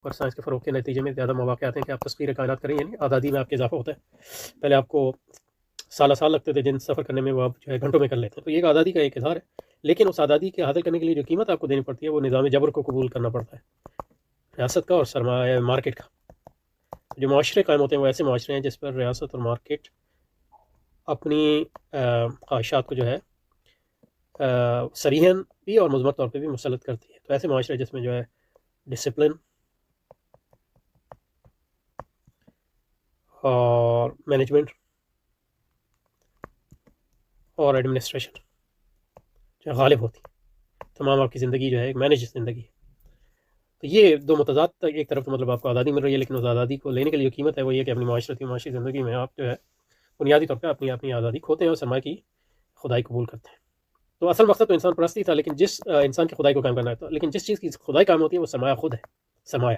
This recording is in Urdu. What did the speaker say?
اور سائنس کے فروغ کے نتیجے میں زیادہ مواقع آتے ہیں کہ آپ تسخیر کائنات کریں، یعنی آزادی میں آپ کے اضافہ ہوتا ہے۔ پہلے آپ کو سال لگتے تھے جن سفر کرنے میں، وہ آپ جو ہے گھنٹوں میں کر لیتے ہیں، تو یہ ایک آزادی کا ایک اظہار ہے۔ لیکن اس آزادی کے حاصل کرنے کے لیے جو قیمت آپ کو دینی پڑتی ہے وہ نظام جبر کو قبول کرنا پڑتا ہے، ریاست کا اور سرمایہ مارکیٹ کا۔ جو معاشرے قائم ہوتے ہیں وہ ایسے معاشرے ہیں جس پر ریاست اور مارکیٹ اپنی خواہشات کو جو ہے صریحاً بھی اور مضمر طور پہ بھی مسلط کرتی ہے۔ تو ایسے معاشرے جس میں جو ہے ڈسپلن اور مینجمنٹ اور ایڈمنسٹریشن جو غالب ہوتی ہے، تمام آپ کی زندگی جو ہے ایک مینیج زندگی ہے۔ تو یہ دو متضاد، ایک طرف تو مطلب آپ کو آزادی مل رہی ہے، لیکن اس آزادی کو لینے کے لیے جو قیمت ہے وہ یہ کہ اپنی معاشی زندگی میں آپ جو ہے بنیادی طور پہ اپنی آزادی کھوتے ہیں اور سرمایہ کی خدائی قبول کرتے ہیں۔ تو اصل مقصد تو انسان پرستی تھا، لیکن جس انسان کی خدائی کو قائم کرنا ہے، لیکن جس چیز کی خدائی قائم ہوتی ہے وہ سرمایہ خود ہے، سرمایہ۔